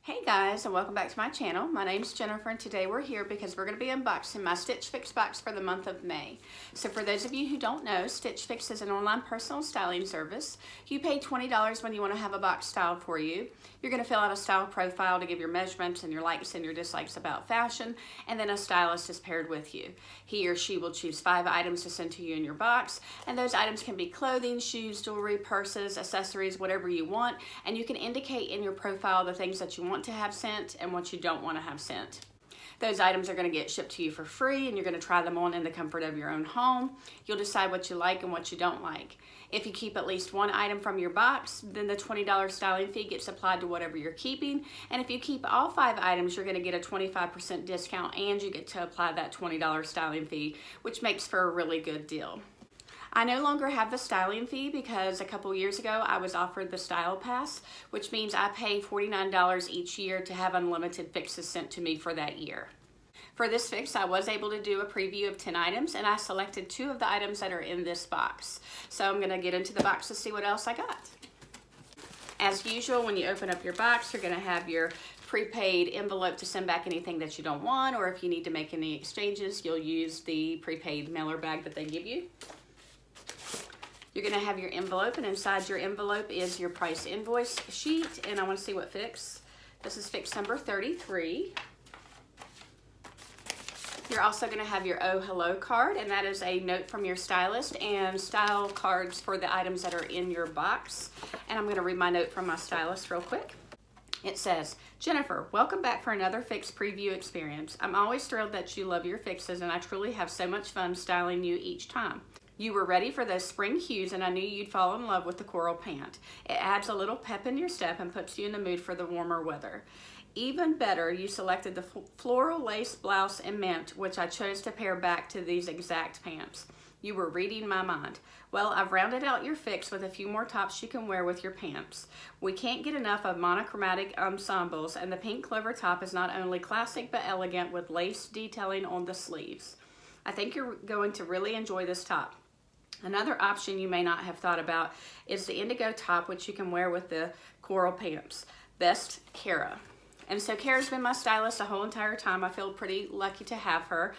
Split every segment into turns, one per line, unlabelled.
Hey guys, and welcome back to my channel. My name's Jennifer, and today we're here because we're going to be unboxing my Stitch Fix box for the month of May. So for those of you who don't know, Stitch Fix is an online personal styling service. You pay $20 when you want to have a box styled for you. You're going to fill out a style profile to give your measurements and your likes and your dislikes about fashion, and then a stylist is paired with you. He or she will choose 5 items to send to you in your box, and those items can be clothing, shoes, jewelry, purses, accessories, whatever you want, and you can indicate in your profile the things that you want to have sent and what you don't want to have sent. Those items are going to get shipped to you for free, and you're going to try them on in the comfort of your own home. You'll decide what you like and what you don't like. If you keep at least one item from your box, then the $20 styling fee gets applied to whatever you're keeping. And if you keep all 5 items, you're going to get a 25% discount, and you get to apply that $20 styling fee, which makes for a really good deal. I no longer have the styling fee because a couple years ago I was offered the Style Pass, which means I pay $49 each year to have unlimited fixes sent to me for that year. For this fix, I was able to do a preview of 10 items, and I selected 2 of the items that are in this box. So I'm going to get into the box to see what else I got. As usual, when you open up your box, you're going to have your prepaid envelope to send back anything that you don't want, or if you need to make any exchanges, you'll use the prepaid mailer bag that they give you. You're going to have your envelope, and inside your envelope is your price invoice sheet, and I want to see what fix. This is fix number 33. You're also going to have your Oh Hello card, and that is a note from your stylist and style cards for the items that are in your box. And I'm going to read my note from my stylist real quick. It says, Jennifer, welcome back for another fix preview experience. I'm always thrilled that you love your fixes, and I truly have so much fun styling you each time. You were ready for those spring hues, and I knew you'd fall in love with the coral pant. It adds a little pep in your step and puts you in the mood for the warmer weather. Even better, you selected the floral lace blouse and mint, which I chose to pair back to these exact pants. You were reading my mind. Well, I've rounded out your fix with a few more tops you can wear with your pants. We can't get enough of monochromatic ensembles, and the pink Clover top is not only classic but elegant with lace detailing on the sleeves. I think you're going to really enjoy this top. Another option you may not have thought about is the indigo top, which you can wear with the coral pants. Best, Kara. And so Kara's been my stylist the whole entire time. I feel pretty lucky to have her.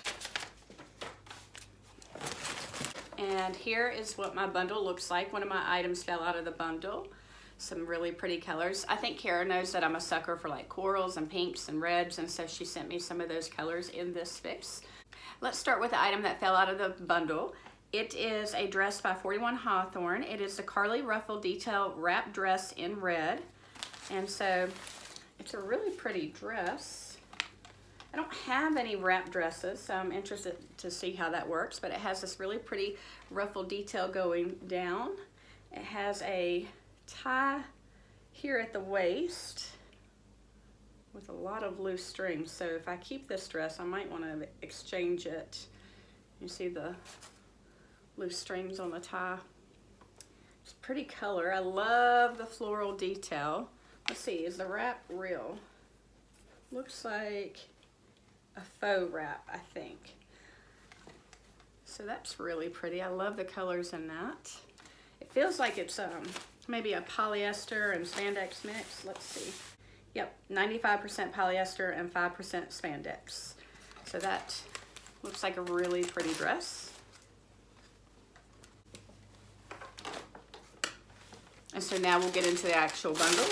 And here is what my bundle looks like. One of my items fell out of the bundle. Some really pretty colors. I think Kara knows that I'm a sucker for like corals and pinks and reds, and so she sent me some of those colors in this fix. Let's start with the item that fell out of the bundle. It is a dress by 41 Hawthorne. It is the Carley Ruffle detail wrap dress in red. And so it's a really pretty dress. I don't have any wrap dresses, so I'm interested to see how that works, but it has this really pretty ruffle detail going down. It has a tie here at the waist with a lot of loose strings. So if I keep this dress, I might want to exchange it. You see the loose strings on the tie. It's a pretty color. I love the floral detail. Let's see, is the wrap real? Looks like a faux wrap, I think. So that's really pretty. I love the colors in that. It feels like it's maybe a polyester and spandex mix. Let's see. Yep, 95% polyester and 5% spandex. So that looks like a really pretty dress. And so now we'll get into the actual bundle.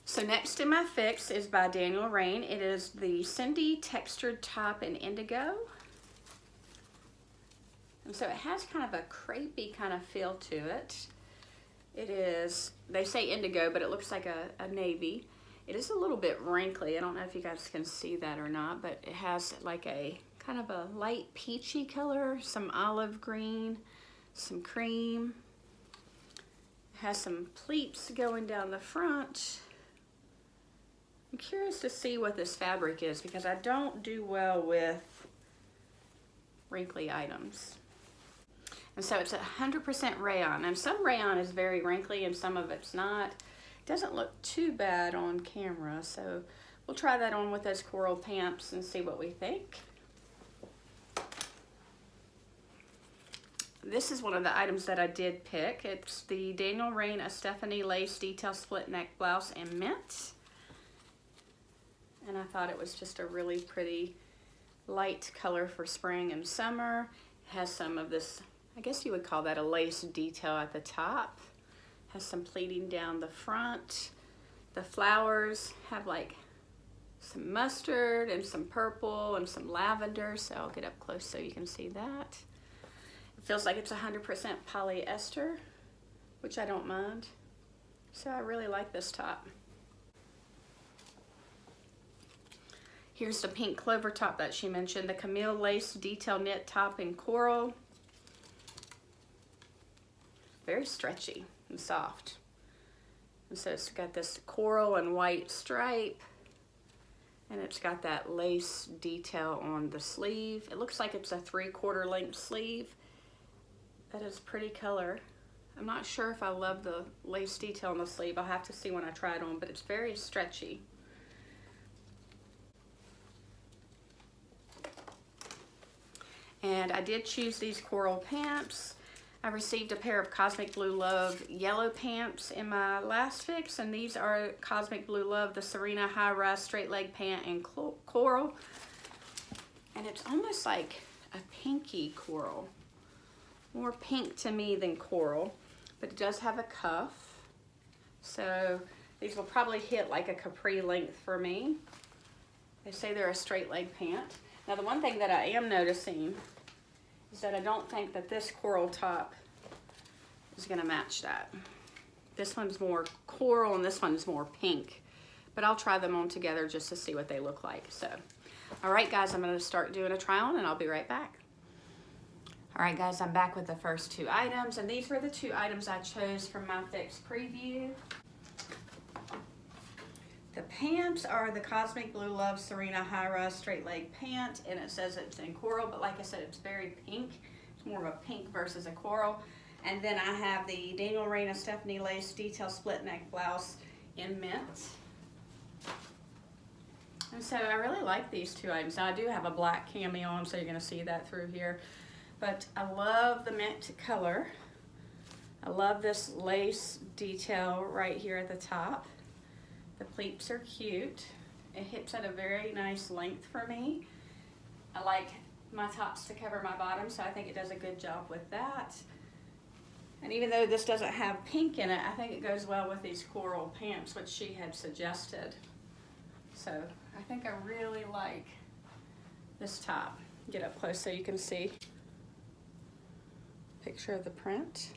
So next in my fix is by Rainn. It is the Cyndee textured top in indigo. And so it has kind of a crepey kind of feel to it. It is, they say indigo, but it looks like a navy. It is a little bit wrinkly. I don't know if you guys can see that or not, but it has like a kind of a light peachy color, some olive green, some cream. Has some pleats going down the front. I'm curious to see what this fabric is because I don't do well with wrinkly items. And so it's 100% rayon, and some rayon is very wrinkly and some of it's not. It doesn't look too bad on camera, so we'll try that on with those coral pants and see what we think. This is one of the items that I did pick. It's the Rainn Estefany lace detail split neck blouse in mint. thought it was just a really pretty light color for spring and summer. It has some of this, I guess you would call that a lace detail at the top. Has some pleating down the front. The flowers have like some mustard and some purple and some lavender, so I'll get up close so you can see that. It feels like it's 100% polyester, which I don't mind. So I really like this top. Here's the pink clover top that she mentioned, the Camille lace detail knit top in coral. Very stretchy and soft. And so it's got this coral and white stripe, and it's got that lace detail on the sleeve. It looks like it's a 3/4 length sleeve. That is pretty color. I'm not sure if I love the lace detail on the sleeve. I'll have to see when I try it on, but it's very stretchy. And I did choose these coral pants. I received a pair of Cosmic Blue Love yellow pants in my last fix, and these are Cosmic Blue Love, the Serena high rise straight leg pant in coral. And it's almost like a pinky coral. More pink to me than coral, but it does have a cuff. So these will probably hit like a capri length for me. They say they're a straight leg pant. Now the one thing that I am noticing is that I don't think that this coral top is gonna match that. This one's more coral and this one's more pink, but I'll try them on together just to see what they look like. So, all right guys, I'm gonna start doing a try on and I'll be right back. All right guys, I'm back with the first two items, and these were the two items I chose from my fix preview. The pants are the Cosmic Blue Love Serena high rise straight leg pant, and it says it's in coral, but like I said, it's very pink. It's more of a pink versus a coral. And then I have the Rainn Estefany lace detail split neck blouse in mint. And so I really like these two items. Now I do have a black cami on, so you're gonna see that through here. But I love the mint color. I love this lace detail right here at the top. The pleats are cute. It hits at a very nice length for me. I like my tops to cover my bottom, so I think it does a good job with that. And even though this doesn't have pink in it, I think it goes well with these coral pants, which she had suggested. So I think I really like this top. Get up close so you can see. Picture of the print.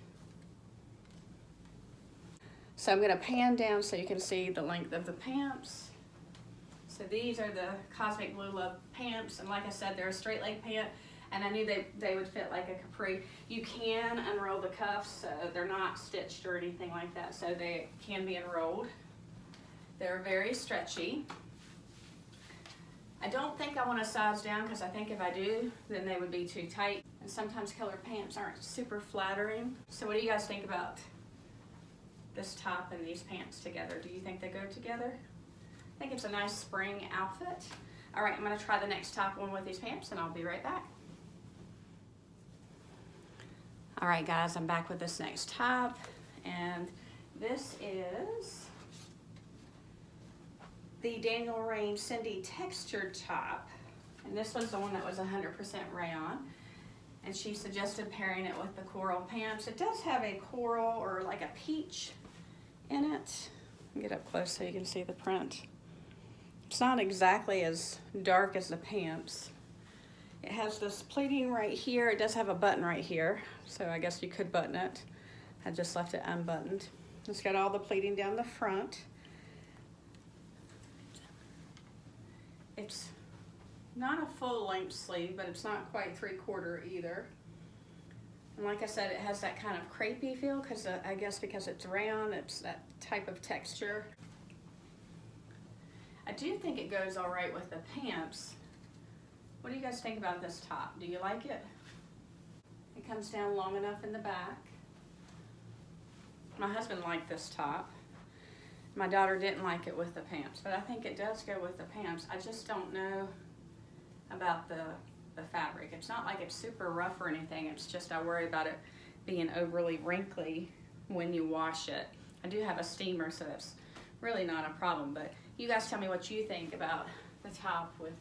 So I'm gonna pan down so you can see the length of the pants. So these are the Cosmic Blue Love pants, and like I said, they're a straight leg pant, and I knew they would fit like a capri. You can unroll the cuffs, so they're not stitched or anything like that, so they can be unrolled. They're very stretchy. I don't think I want to size down, because I think if I do, then they would be too tight. And sometimes colored pants aren't super flattering. So what do you guys think about this top and these pants together? Do you think they go together? I think it's a nice spring outfit. All right, I'm gonna try the next top on with these pants and I'll be right back. All right guys, I'm back with this next top, and this is the Rainn Cyndee textured top. And this was the one that was 100% rayon. And she suggested pairing it with the coral pants. It does have a coral or like a peach in it. Get up close so you can see the print. It's not exactly as dark as the pants. It has this pleating right here. It does have a button right here, so I guess you could button it. I just left it unbuttoned. It's got all the pleating down the front. It's not a full length sleeve, but it's not quite 3/4 either. And like I said, it has that kind of crepey feel, because I guess because it's round, it's that type of texture. I do think it goes all right with the pants. What do you guys think about this top? Do you like it? It comes down long enough in the back. My husband liked this top. My daughter didn't like it with the pants, but I think it does go with the pants. I just don't know about the fabric. It's not like it's super rough or anything. It's just I worry about it being overly wrinkly when you wash it. I do have a steamer, so that's really not a problem, but you guys tell me what you think about the top with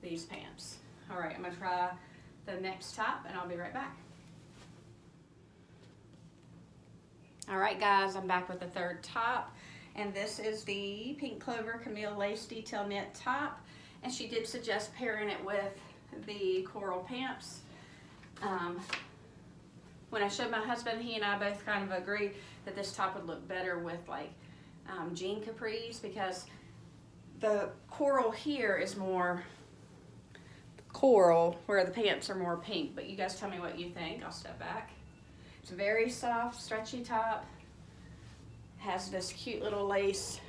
these pants. All right, I'm gonna try the next top and I'll be right back. All right guys, I'm back with the third top, and this is the Pink Clover Camille Lace Detail Knit top, and she did suggest pairing it with the coral pants. When I showed my husband, he and I both kind of agreed that this top would look better with like jean capris, because the coral here is more coral where the pants are more pink. But you guys tell me what you think. I'll step back. It's a very soft, stretchy top. Has this cute little lace.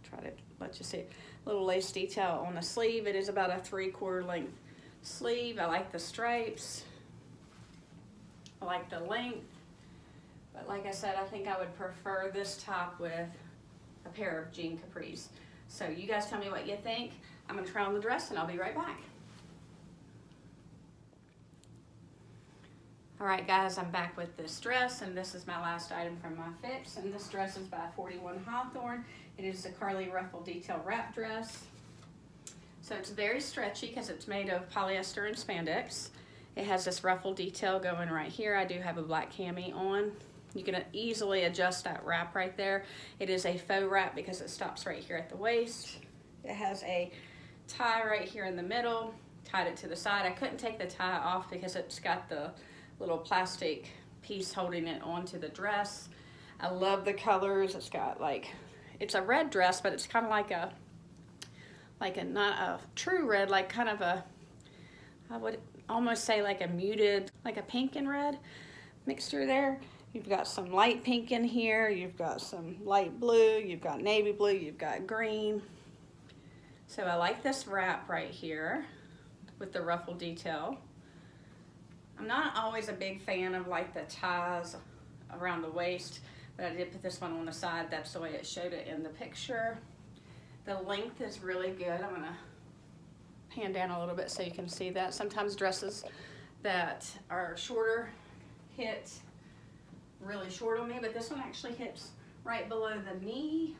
Try to let you see it. Little lace detail on the sleeve. It is about a 3/4 length sleeve. I like the stripes. I like the length. But like I said, I think I would prefer this top with a pair of jean capris. So you guys tell me what you think. I'm gonna try on the dress and I'll be right back. All right guys, I'm back with this dress, and this is my last item from my fix, and this dress is by 41 Hawthorne. It is the Carley Ruffle detail wrap dress. So it's very stretchy because it's made of polyester and spandex. It has this ruffle detail going right here. I do have a black cami on. You can easily adjust that wrap right there. It is a faux wrap because it stops right here at the waist. It has a tie right here in the middle, tied it to the side. I couldn't take the tie off because it's got the little plastic piece holding it onto the dress. I love the colors. It's got like, it's a red dress, but it's kind of like a not a true red, like kind of a, I would almost say like a muted, like a pink and red mixture there. You've got some light pink in here. You've got some light blue. You've got navy blue. You've got green. So I like this wrap right here with the ruffle detail. I'm not always a big fan of like the ties around the waist, but I did put this one on the side. That's the way it showed it in the picture. The length is really good. I'm gonna pan down a little bit so you can see that. Sometimes dresses that are shorter hit really short on me, but this one actually hits right below the knee.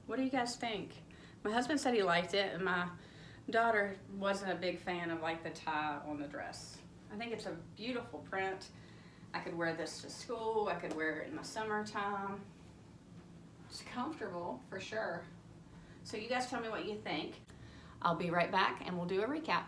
What do you guys think? My husband said he liked it, and my daughter wasn't a big fan of like the tie on the dress. I think it's a beautiful print. I could wear this to school. I could wear it in the summertime. It's comfortable for sure. So you guys tell me what you think. I'll be right back and we'll do a recap.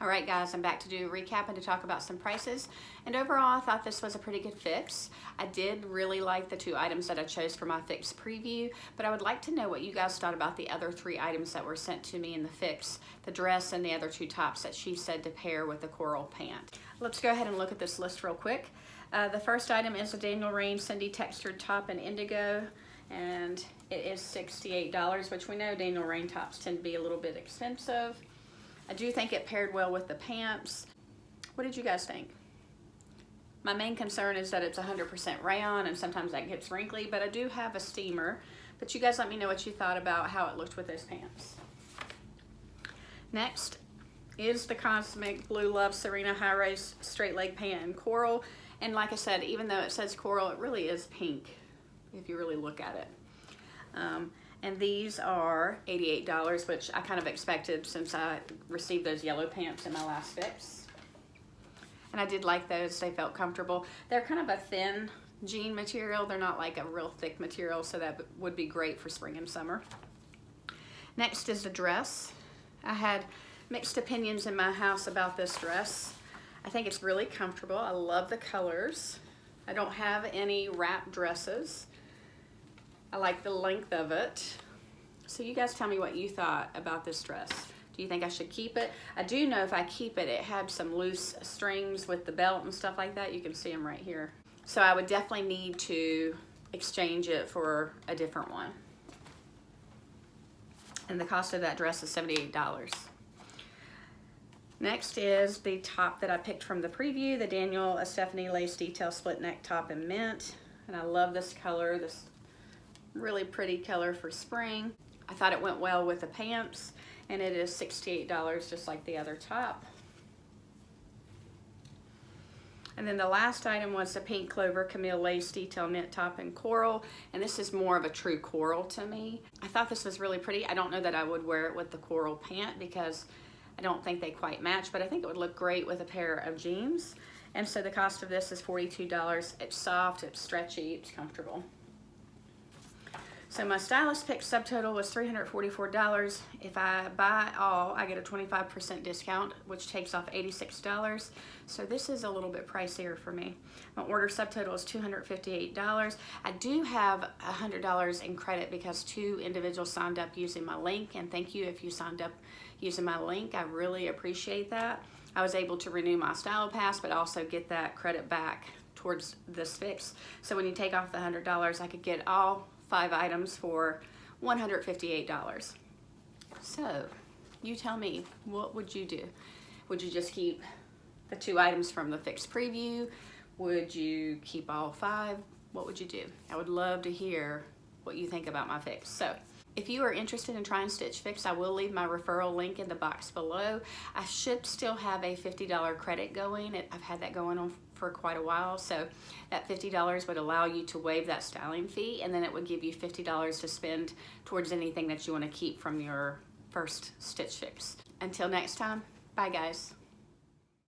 All right guys, I'm back to do a recap and to talk about some prices. And overall, I thought this was a pretty good fix. I did really like the 2 items that I chose for my fix preview, but I would like to know what you guys thought about the other 3 items that were sent to me in the fix, the dress and the other 2 tops that she said to pair with the coral pant. Let's go ahead and look at this list real quick. The first item is a Daniel Rainn Cyndee textured top in indigo, and it is $68, which we know Daniel Rainn tops tend to be a little bit expensive. I do think it paired well with the pants. What did you guys think? My main concern is that it's 100% rayon, and sometimes that gets wrinkly, but I do have a steamer. But you guys let me know what you thought about how it looked with those pants. Next is the Cosmic Blue Love Serena High Rise Straight Leg Pant in coral. And like I said, even though it says coral, it really is pink if you really look at it. And these are $88, which I kind of expected since I received those yellow pants in my last fix. And I did like those. They felt comfortable. They're kind of a thin jean material. They're not like a real thick material, so that would be great for spring and summer. Next is the dress. I had mixed opinions in my house about this dress. I think it's really comfortable. I love the colors. I don't have any wrap dresses. I like the length of it. So you guys tell me what you thought about this dress. Do you think I should keep it? I do know if I keep it, it had some loose strings with the belt and stuff like that. You can see them right here. So I would definitely need to exchange it for a different one. And the cost of that dress is $78. Next is the top that I picked from the preview, the Daniel Estefany Lace Detail Split Neck Top in Mint. And I love this color, this really pretty color for spring. I thought it went well with the pants, and it is $68 just like the other top. And then the last item was the pink Clover Camille lace detail knit top in coral. And this is more of a true coral to me. I thought this was really pretty. I don't know that I would wear it with the coral pant because I don't think they quite match, but I think it would look great with a pair of jeans. And so the cost of this is $42. It's soft, it's stretchy, it's comfortable. So my stylist pick subtotal was $344. If I buy all, I get a 25% discount, which takes off $86. So this is a little bit pricier for me. My order subtotal is $258. I do have $100 in credit because 2 individuals signed up using my link, and thank you if you signed up using my link. I really appreciate that. I was able to renew my style pass, but also get that credit back towards this fix. So when you take off the $100, I could get all 5 items for $158. So you tell me, what would you do? Would you just keep the 2 items from the fix preview? Would you keep all 5? What would you do? I would love to hear what you think about my fix. So if you are interested in trying Stitch Fix, I will leave my referral link in the box below. I should still have a $50 credit going. I've had that going on for quite a while, so that $50 would allow you to waive that styling fee, and then it would give you $50 to spend towards anything that you want to keep from your first Stitch Fix. Until next time, bye guys.